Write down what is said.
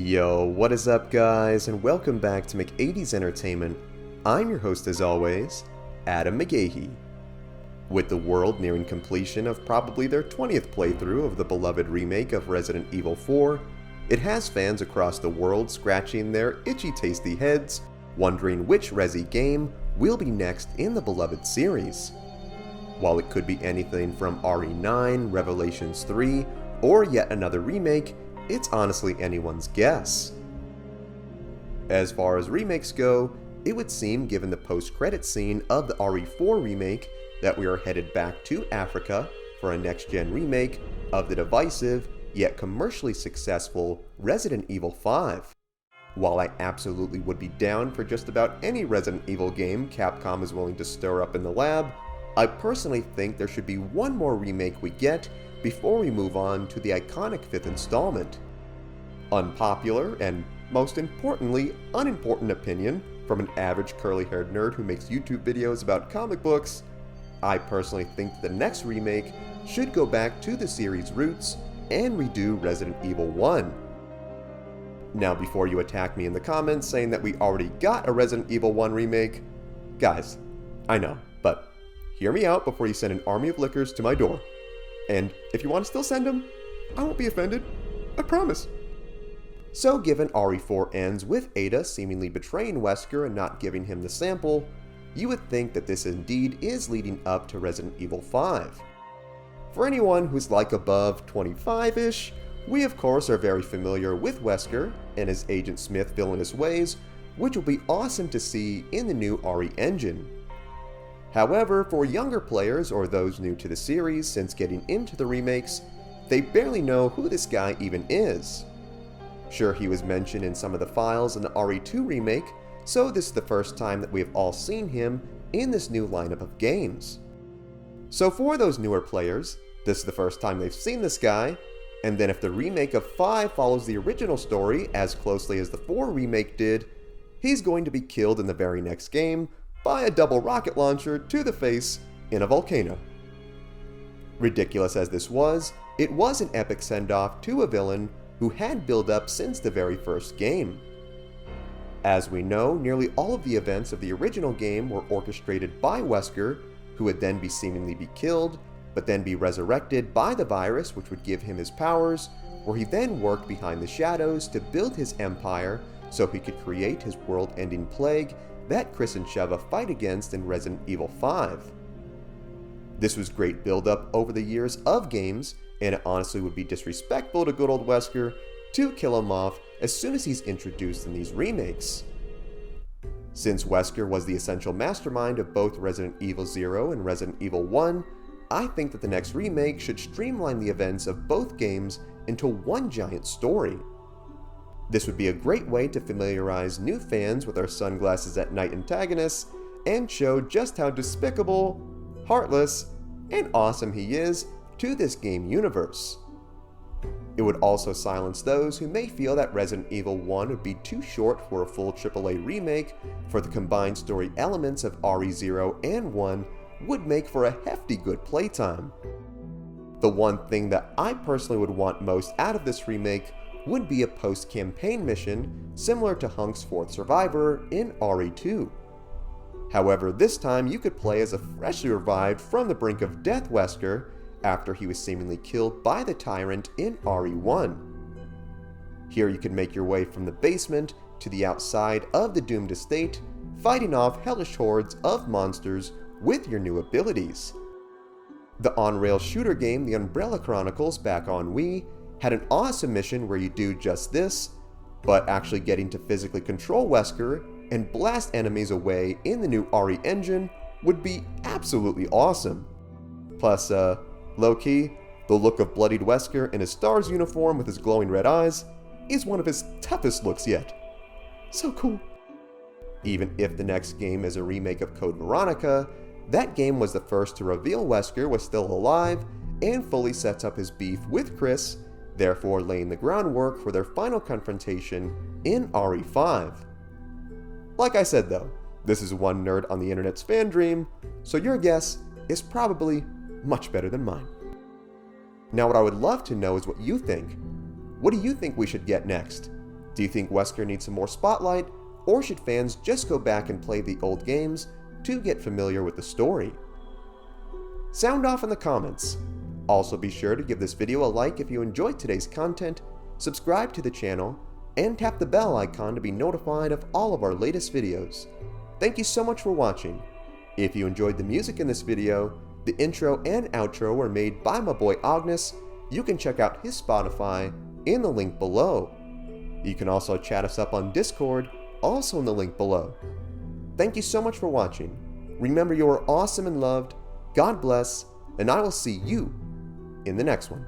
Yo, what is up guys, and welcome back to McAD's Entertainment. I'm your host as always, Adam McGahee. With the world nearing completion of probably their 20th playthrough of the beloved remake of Resident Evil 4, it has fans across the world scratching their itchy tasty heads, wondering which Resi game will be next in the beloved series. While it could be anything from RE9, Revelations 3, or yet another remake, it's honestly anyone's guess. As far as remakes go, it would seem given the post-credit scene of the RE4 remake that we are headed back to Africa for a next-gen remake of the divisive, yet commercially successful Resident Evil 5. While I absolutely would be down for just about any Resident Evil game Capcom is willing to stir up in the lab, I personally think there should be one more remake we get before we move on to the iconic 5th installment. Unpopular and, most importantly, unimportant opinion from an average curly-haired nerd who makes YouTube videos about comic books, I personally think the next remake should go back to the series' roots and redo Resident Evil 1. Now before you attack me in the comments saying that we already got a Resident Evil 1 remake, guys, I know, but hear me out before you send an army of lickers to my door. And if you want to still send them, I won't be offended. I promise. So given RE4 ends with Ada seemingly betraying Wesker and not giving him the sample, you would think that this indeed is leading up to Resident Evil 5. For anyone who's like above 25-ish, we of course are very familiar with Wesker and his Agent Smith villainous ways, which will be awesome to see in the new RE engine. However, for younger players or those new to the series since getting into the remakes, they barely know who this guy even is. Sure, he was mentioned in some of the files in the RE2 remake, so this is the first time that we have all seen him in this new lineup of games. So for those newer players, this is the first time they've seen this guy, and then if the remake of 5 follows the original story as closely as the 4 remake did, he's going to be killed in the very next game by a double rocket launcher to the face in a volcano. Ridiculous as this was, it was an epic send-off to a villain who had build up since the very first game. As we know, nearly all of the events of the original game were orchestrated by Wesker, who would then be seemingly be killed, but then be resurrected by the virus which would give him his powers, where he then worked behind the shadows to build his empire so he could create his world-ending plague that Chris and Sheva fight against in Resident Evil 5. This was great build-up over the years of games, and it honestly would be disrespectful to good old Wesker to kill him off as soon as he's introduced in these remakes. Since Wesker was the essential mastermind of both Resident Evil 0 and Resident Evil 1, I think that the next remake should streamline the events of both games into one giant story. This would be a great way to familiarize new fans with our sunglasses at night antagonists and show just how despicable, heartless, and awesome he is to this game universe. It would also silence those who may feel that Resident Evil 1 would be too short for a full AAA remake, for the combined story elements of RE0 and 1 would make for a hefty good playtime. The one thing that I personally would want most out of this remake would be a post-campaign mission similar to Hunk's 4th Survivor in RE2. However, this time you could play as a freshly revived from the brink of death Wesker after he was seemingly killed by the Tyrant in RE1. Here you could make your way from the basement to the outside of the doomed estate, fighting off hellish hordes of monsters with your new abilities. The on-rail shooter game The Umbrella Chronicles back on Wii had an awesome mission where you do just this, but actually getting to physically control Wesker and blast enemies away in the new RE engine would be absolutely awesome. Plus, low-key, the look of bloodied Wesker in his STARS uniform with his glowing red eyes is one of his toughest looks yet. So cool. Even if the next game is a remake of Code Veronica, that game was the first to reveal Wesker was still alive and fully sets up his beef with Chris, therefore laying the groundwork for their final confrontation in RE5. Like I said though, this is one nerd on the internet's fan dream, so your guess is probably much better than mine. Now what I would love to know is what you think. What do you think we should get next? Do you think Wesker needs some more spotlight, or should fans just go back and play the old games to get familiar with the story? Sound off in the comments. Also be sure to give this video a like if you enjoyed today's content, subscribe to the channel, and tap the bell icon to be notified of all of our latest videos. Thank you so much for watching. If you enjoyed the music in this video, the intro and outro were made by my boy Ognihs. You can check out his Spotify in the link below. You can also chat us up on Discord, also in the link below. Thank you so much for watching. Remember, you are awesome and loved. God bless, and I will see you in the next one.